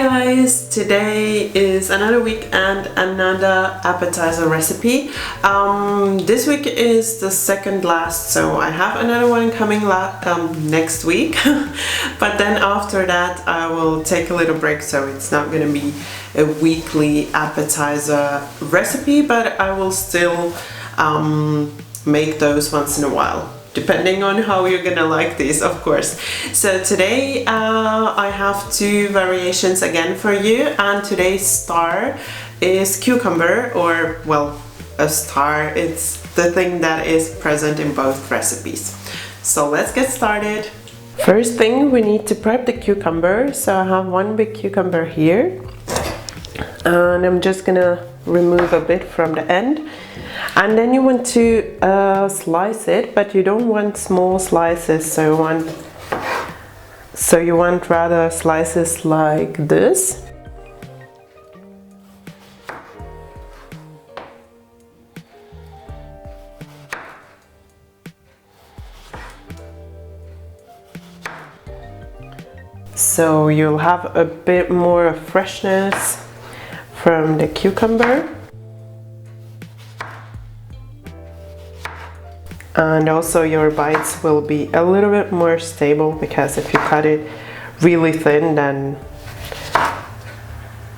guys, today is another week and another appetizer recipe. This week is the second last, so I have another one coming next week. But then after that I will take a little break, so it's not gonna be a weekly appetizer recipe, but I will still make those once in a while, depending on how you're gonna like these, of course. So today I have two variations again for you, and today's star is cucumber, or well, a star, it's the thing that is present in both recipes. So let's get started. First thing, we need to prep the cucumber. So I have one big cucumber here, and I'm just gonna remove a bit from the end. And then you want to slice it, but you don't want small slices, so you want rather slices like this. So you'll have a bit more freshness from the cucumber. And also your bites will be a little bit more stable, because if you cut it really thin, then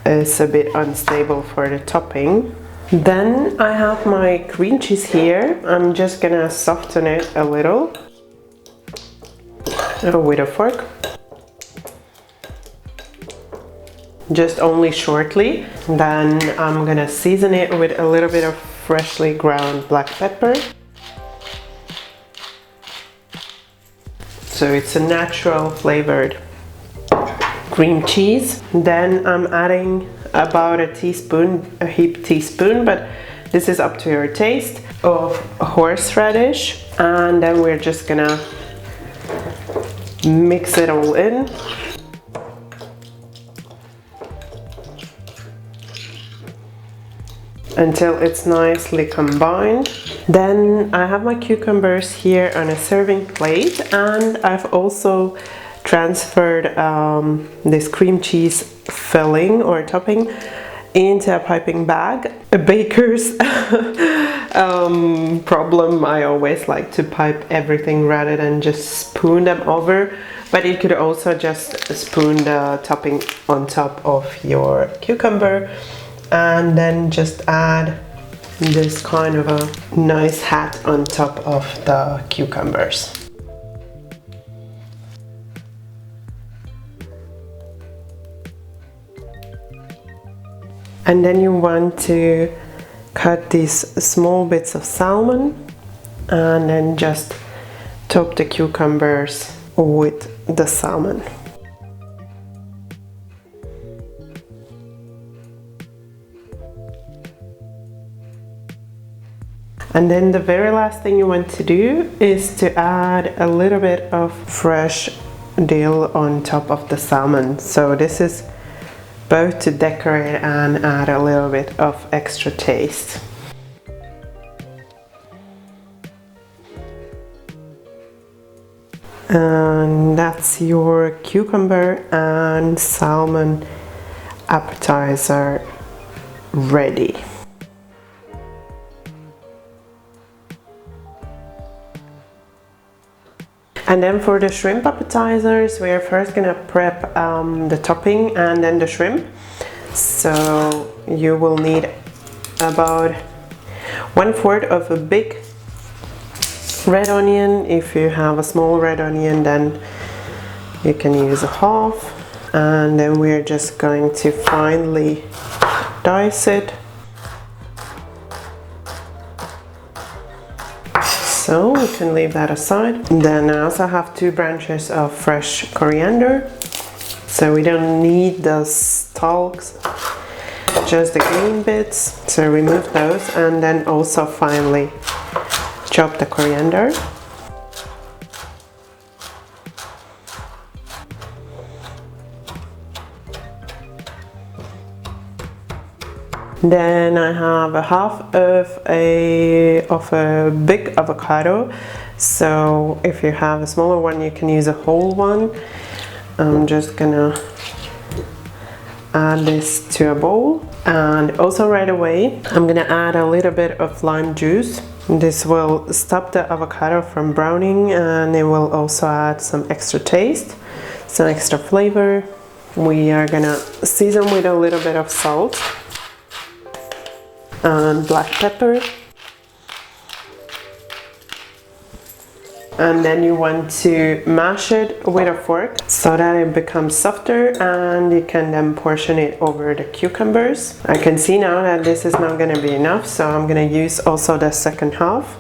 it's a bit unstable for the topping. Then I have my cream cheese here. I'm just gonna soften it a little with a fork. Just only shortly. Then I'm gonna season it with a little bit of freshly ground black pepper. So it's a natural flavored cream cheese. Then I'm adding about a teaspoon, a heaped teaspoon, but this is up to your taste, of horseradish. And then we're just gonna mix it all in. Until it's nicely combined. Then I have my cucumbers here on a serving plate, and I've also transferred this cream cheese filling or topping into a piping bag. A baker's problem, I always like to pipe everything rather than just spoon them over, but you could also just spoon the topping on top of your cucumber, and then just add this kind of a nice hat on top of the cucumbers. And then you want to cut these small bits of salmon, and then just top the cucumbers with the salmon. And then the very last thing you want to do is to add a little bit of fresh dill on top of the salmon. So this is both to decorate and add a little bit of extra taste. And that's your cucumber and salmon appetizer ready. And then for the shrimp appetizers, we are first gonna prep the topping and then the shrimp. So you will need about 1/4 of a big red onion. If you have a small red onion, then you can use a half. And then we're just going to finely dice it. So we can leave that aside. Then I also have 2 branches of fresh coriander. So we don't need the stalks, just the green bits. So remove those, and then also finely chop the coriander. Then I have a half of a big avocado. So if you have a smaller one, you can use a whole one. I'm just gonna add this to a bowl. And also right away, I'm gonna add a little bit of lime juice. This will stop the avocado from browning, and it will also add some extra taste, some extra flavor. We are gonna season with a little bit of salt and black pepper. And then you want to mash it with a fork so that it becomes softer, and you can then portion it over the cucumbers. I can see now that this is not going to be enough, so I'm going to use also the second half.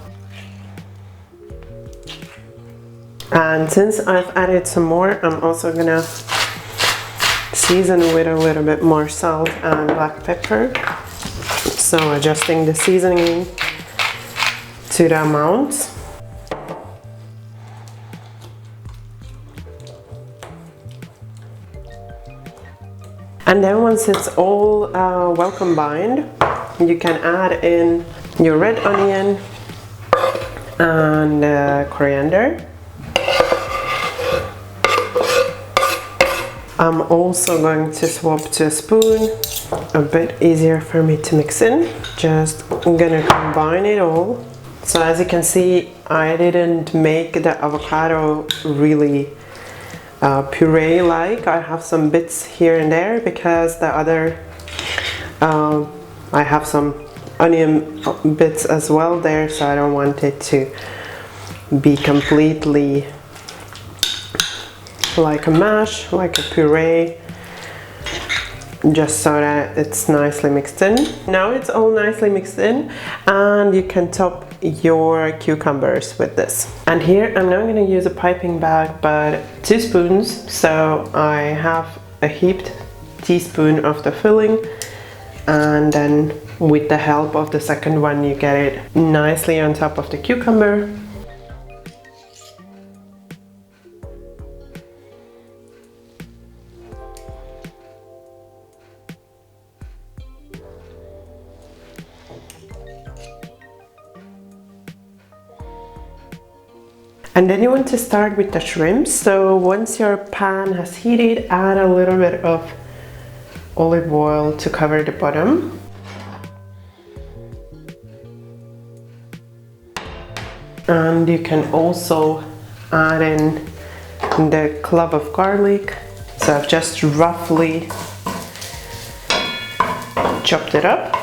And since I've added some more, I'm also going to season with a little bit more salt and black pepper. So adjusting the seasoning to the amount. And then once it's all well combined, you can add in your red onion and coriander. I'm also going to swap to a spoon, a bit easier for me to mix in. Just gonna combine it all. So as you can see, I didn't make the avocado really puree-like. I have some bits here and there because the other I have some onion bits as well there, so I don't want it to be completely like a mash, like a puree, just so that it's nicely mixed in. Now it's all nicely mixed in, and you can top your cucumbers with this. And here I'm not going to use a piping bag but 2 spoons, so I have a heaped teaspoon of the filling, and then with the help of the second one you get it nicely on top of the cucumber. And then you want to start with the shrimp. So once your pan has heated, add a little bit of olive oil to cover the bottom. And you can also add in the clove of garlic. So I've just roughly chopped it up.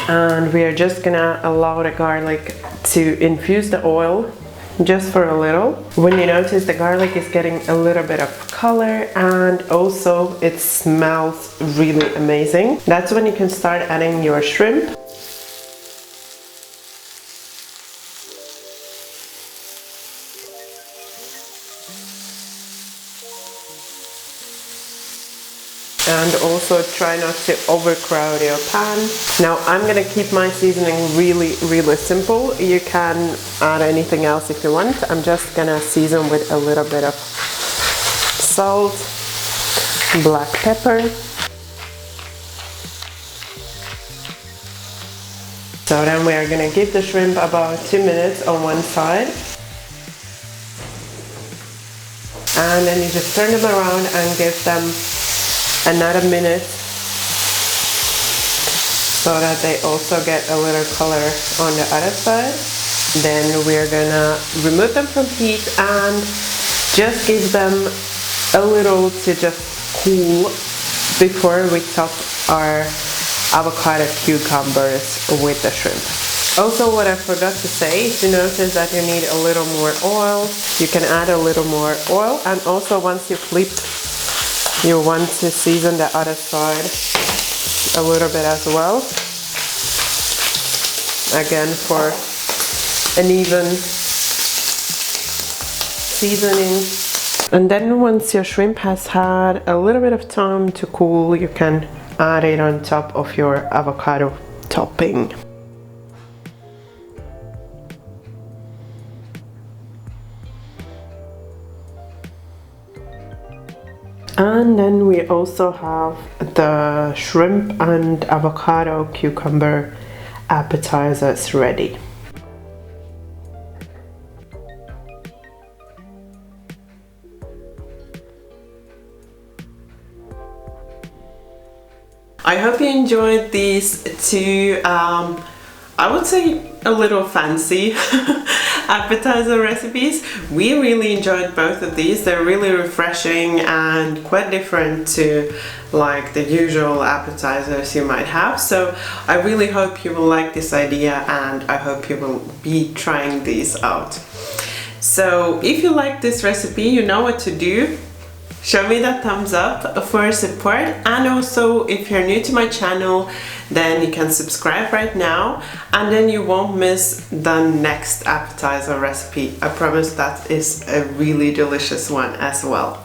And we are just gonna allow the garlic to infuse the oil just for a little. When you notice the garlic is getting a little bit of color and also it smells really amazing, that's when you can start adding your shrimp. And also try not to overcrowd your pan. Now I'm gonna keep my seasoning really simple. You can add anything else if you want. I'm just gonna season with a little bit of salt, black pepper. So then we are gonna give the shrimp about 2 minutes on one side. And then you just turn them around and give them another minute so that they also get a little color on the other side. Then we're gonna remove them from heat and just give them a little to just cool before we top our avocado cucumbers with the shrimp. Also, what I forgot to say, if you notice that you need a little more oil, you can add a little more oil. And also once you flip, you want to season the other side a little bit as well. Again, for an even seasoning. And then once your shrimp has had a little bit of time to cool, you can add it on top of your avocado topping. And then we also have the shrimp and avocado cucumber appetizers ready. I hope you enjoyed these two, I would say a little fancy appetizer recipes. We really enjoyed both of these. They're really refreshing and quite different to like the usual appetizers you might have. So I really hope you will like this idea, and I hope you will be trying these out. So if you like this recipe, you know what to do. Show me that thumbs up for support, and also if you're new to my channel, then you can subscribe right now, and then you won't miss the next appetizer recipe. I promise that is a really delicious one as well.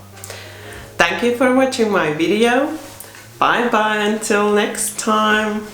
Thank you for watching my video. Bye bye until next time.